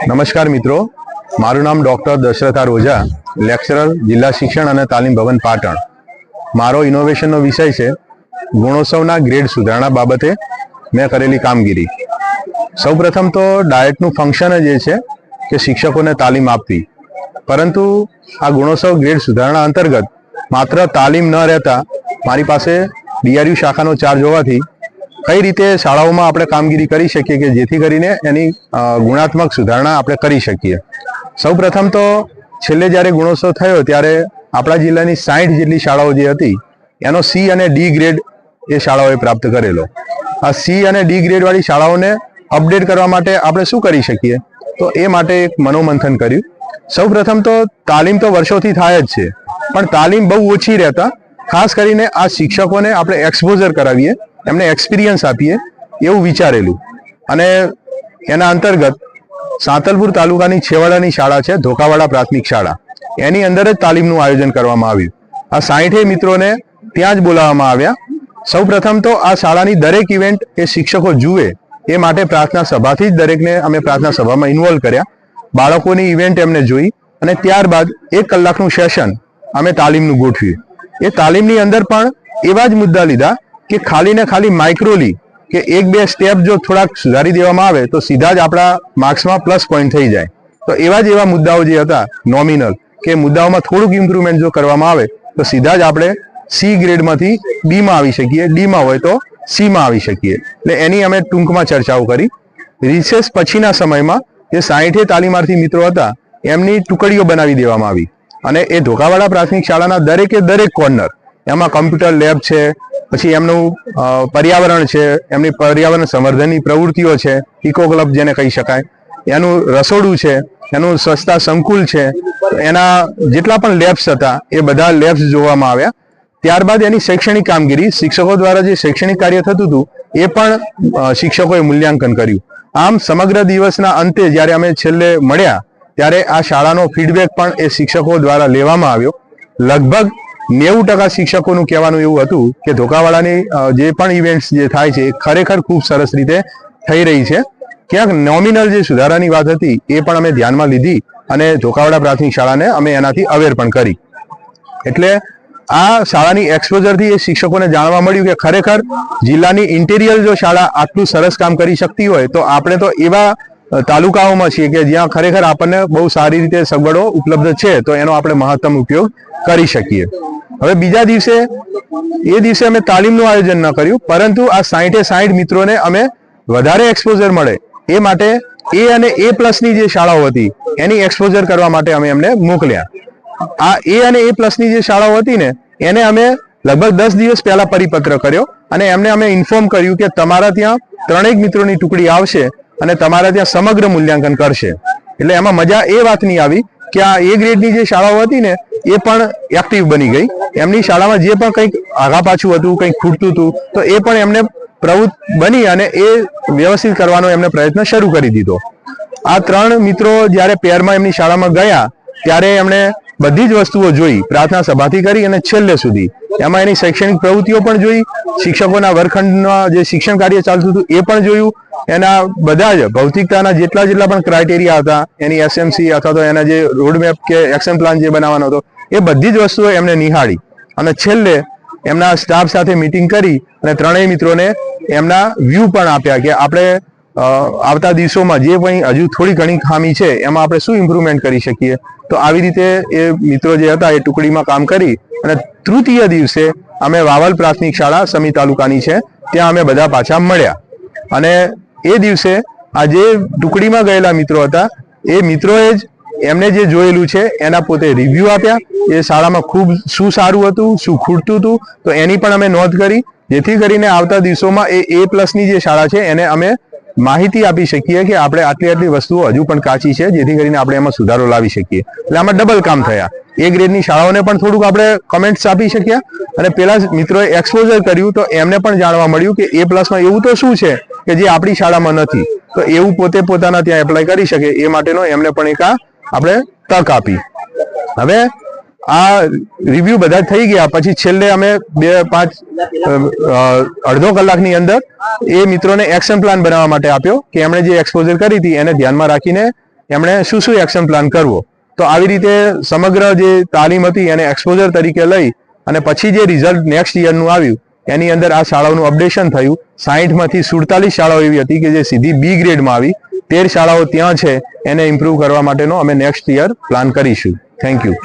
નમસ્કાર મિત્રો, મારું નામ ડોક્ટર દશરથ રોજા, લેક્ચરર જિલ્લા શિક્ષણ અને તાલીમ ભવન પાટણ. મારો ઇનોવેશનનો વિષય છે ગુણોત્સવના ગ્રેડ સુધારણા બાબતે મેં કરેલી કામગીરી. સૌપ્રથમ તો ડાયટનું ફંક્શન જ એ છે કે શિક્ષકોને તાલીમ આપવી, પરંતુ આ ગુણોત્સવ ગ્રેડ સુધારણા અંતર્ગત માત્ર તાલીમ ન રહેતા મારી પાસે ડીઆરયુ શાખાનો ચાર્જ હોવાથી કઈ રીતે શાળાઓમાં આપણે કામગીરી કરી શકીએ કે જેથી કરીને એની ગુણાત્મક સુધારણા આપણે કરી શકીએ. સૌપ્રથમ તો છેલ્લે જ્યારે ગુણોત્સવ થયો ત્યારે આપણા જિલ્લાની 60 જેટલી શાળાઓ જે હતી એનો સી અને ડી ગ્રેડ એ શાળાઓએ પ્રાપ્ત કરેલો. આ સી અને ડી ગ્રેડ વાળી શાળાઓને અપડેટ કરવા માટે આપણે શું કરી શકીએ, તો એ માટે એક મનોમંથન કર્યું. સૌપ્રથમ તો તાલીમ તો વર્ષોથી થાય જ છે, પણ તાલીમ બહુ ઓછી રહેતા ખાસ કરીને આ શિક્ષકોને આપણે એક્સપોઝર કરાવીએ, એમને એક્સપિરિયન્સ આપીએ એવું વિચારેલું. અને એના અંતર્ગત સાંતલપુર તાલુકાની છેવાડાની શાળા છે ધોકાવાડા પ્રાથમિક શાળા, એની અંદર જ તાલીમનું આયોજન કરવામાં આવ્યું. આ 60 મિત્રોને ત્યાં જ બોલાવવામાં આવ્યા. સૌપ્રથમ તો આ શાળાની દરેક ઇવેન્ટ એ શિક્ષકો જુએ એ માટે પ્રાર્થના સભાથી જ દરેકને અમે પ્રાર્થના સભામાં ઇન્વોલ્વ કર્યા. બાળકોની ઇવેન્ટ એમને જોઈ અને ત્યારબાદ 1 કલાકનું સેશન અમે તાલીમનું ગોઠવ્યું. એ તાલીમની અંદર પણ એવા જ મુદ્દા લીધા કે ખાલી ને ખાલી માઇક્રોલી કે 1-2 સ્ટેપ જો થોડાક સુધારી દેવામાં આવે તો સીધા જ આપણા માર્ક્સમાં પ્લસ પોઈન્ટ થઈ જાય. તો એવા જ એવા મુદ્દાઓ જે હતા નોમિનલ કે મુદ્દાઓમાં થોડુંક ઇમ્પ્રુવમેન્ટ જો કરવામાં આવે તો સીધા જ આપણે સી ગ્રેડમાંથી બીમાં આવી શકીએ, ડીમાં હોય તો સીમાં આવી શકીએ. એટલે એની અમે ટૂંકમાં ચર્ચાઓ કરી. રિસેસ પછીના સમયમાં જે 60 તાલીમાર્થી મિત્રો હતા એમની ટુકડીઓ બનાવી દેવામાં આવી અને એ ધોકાવાડા પ્રાથમિક શાળાના દરેકે દરેક કોર્નર એમાં કમ્પ્યુટર લેબ છે, પછી એમનું પર્યાવરણ છે, એમની પર્યાવરણ સંવર્ધનની પ્રવૃત્તિઓ છે, ઇકો ક્લબ જેને કહી શકાય, એનું રસોડું છે, એનું સ્વચ્છતા સંકુલ છે, એના જેટલા પણ લેબ્સ હતા એ બધા લેબ્સ જોવામાં આવ્યા. ત્યારબાદ એની શૈક્ષણિક કામગીરી શિક્ષકો દ્વારા જે શૈક્ષણિક કાર્ય થતું હતું એ પણ શિક્ષકોએ મૂલ્યાંકન કર્યું. આમ સમગ્ર દિવસના અંતે જ્યારે અમે છેલ્લે મળ્યા ત્યારે આ શાળાનો ફીડબેક પણ એ શિક્ષકો દ્વારા લેવામાં આવ્યો. લગભગ 90% શિક્ષકોનું કહેવાનું એવું હતું કે ધોકાવાડાની જે પણ ઇવેન્ટ્સ જે થાય છે એ ખરેખર ખૂબ સરસ રીતે થઈ રહી છે. ક્યાંક નોમિનલ જે સુધારાની વાત હતી એ પણ અમે ધ્યાનમાં લીધી અને ધોકાવાડા પ્રાથમિક શાળાને અમે એનાથી અવેર પણ કરી. એટલે આ શાળાની એક્સપોઝરથી એ શિક્ષકોને જાણવા મળ્યું કે ખરેખર જિલ્લાની ઇન્ટિરિયર જો શાળા આટલું સરસ કામ કરી શકતી હોય તો આપણે તો એવા તાલુકાઓમાં છીએ કે જ્યાં ખરેખર આપણને બહુ સારી રીતે સગવડો ઉપલબ્ધ છે, તો એનો આપણે મહત્તમ ઉપયોગ કરી શકીએ. હવે બીજા દિવસે અમે તાલીમનું આયોજન ન કર્યું, પરંતુ આ 60 મિત્રોને અમે વધારે એક્સપોઝર મળે એ માટે એ અને એ પ્લસની જે શાળાઓ હતી એની એક્સપોઝર કરવા માટે અમે એમને મોકલ્યા. આ એ અને એ પ્લસની જે શાળાઓ હતી ને એને અમે લગભગ 10 દિવસ પહેલા પરિપત્ર કર્યો અને એમને અમે ઇન્ફોર્મ કર્યું કે તમારા ત્યાં 3 મિત્રોની ટુકડી આવશે અને તમારા ત્યાં સમગ્ર મૂલ્યાંકન કરશે. એટલે એમાં મજા એ વાતની આવી કે આ એ ગ્રેડની જે શાળાઓ હતી ને એ પણ એક્ટિવ બની ગઈ. એમની શાળામાં જે પણ કંઈક આગા પાછું હતું, કંઈક ખૂટતું હતું, તો એ પણ એમને પ્રવૃત્ત બની અને એ વ્યવસ્થિત કરવાનો એમને પ્રયત્ન શરૂ કરી દીધો. આ 3 મિત્રો જ્યારે પેરમાં એમની શાળામાં ગયા ત્યારે એમણે બધી જ વસ્તુઓ જોઈ, પ્રાર્થના સભાથી કરી અને છેલ્લે સુધી એમાં એની શૈક્ષણિક પ્રવૃત્તિઓ પણ જોઈ, શિક્ષકોના વર્ગખંડમાં જે શિક્ષણ કાર્ય ચાલતું હતું એ પણ જોયું, એના બધા જ ભૌતિકતાના જેટલા પણ ક્રાઇટેરિયા હતા, એની એસએમસી અથવા તો એના જે રોડમેપ કે એક્શન પ્લાન જે બનાવવાનો હતો એ બધી જ વસ્તુઓ એમને નિહાળી અને છેલ્લે એમના સ્ટાફ સાથે મીટિંગ કરી અને 3 મિત્રોને એમના વ્યૂ પણ આપ્યા કે આપણે આવતા દિવસોમાં જે કંઈ હજુ થોડી ઘણી ખામી છે એમાં આપણે શું ઇમ્પ્રુવમેન્ટ કરી શકીએ. તો આવી રીતે એ મિત્રો જે હતા એ ટુકડીમાં કામ કરી અને તૃતીય દિવસે અમે વાવલ પ્રાથમિક શાળા સમી તાલુકાની છે ત્યાં અમે બધા પાછા મળ્યા અને એ દિવસે આ જે ટુકડીમાં ગયેલા મિત્રો હતા એ મિત્રોએ જ એમને જે જોયેલું છે એના પોતે રિવ્યુ આપ્યા. એ શાળામાં ખૂબ શું સારું હતું, શું ખૂટતું હતું, તો એની પણ અમે નોંધ કરી, જેથી કરીને આવતા દિવસોમાં એ પ્લસની જે શાળા છે એને અમે માહિતી આપી શકીએ કે આપણે આટલી વસ્તુઓ હજુ પણ કાચી છે, જેથી કરીને આપણે એમાં સુધારો લાવી શકીએ. એટલે આમાં ડબલ કામ થયા. એ ગ્રેડની શાળાઓને પણ થોડુંક આપણે કમેન્ટ્સ આપી શક્યા અને પેલા મિત્રોએ એક્સપોઝર કર્યું તો એમને પણ જાણવા મળ્યું કે એ પ્લસમાં એવું તો શું છે કે જે આપણી શાળામાં નથી, તો એવું પોતે પોતાના ત્યાં એપ્લાય કરી શકે એ માટેનો એમને પણ એક આપણે તક આપી. હવે આ રિવ્યુ બધા થઈ ગયા પછી છેલ્લે અમે 2-5 અડધો કલાકની અંદર એ મિત્રોને એક્શન પ્લાન બનાવવા માટે આપ્યો કે એમણે જે એક્સપોઝર કરી હતી એને ધ્યાનમાં રાખીને એમણે શું શું એક્શન પ્લાન કરવો. તો આવી રીતે સમગ્ર જે તાલીમ હતી એને એક્સપોઝર તરીકે લઈ અને પછી જે રિઝલ્ટ નેક્સ્ટ યરનું આવ્યું એની અંદર આ શાળાઓનું અપડેશન થયું. 60માંથી 47 શાળાઓ એવી હતી કે જે સીધી બી ગ્રેડમાં આવી. 13 શાળાઓ ત્યાં છે, એને ઇમ્પ્રૂવ કરવા માટેનો અમે નેક્સ્ટ યર પ્લાન કરીશું. Thank you.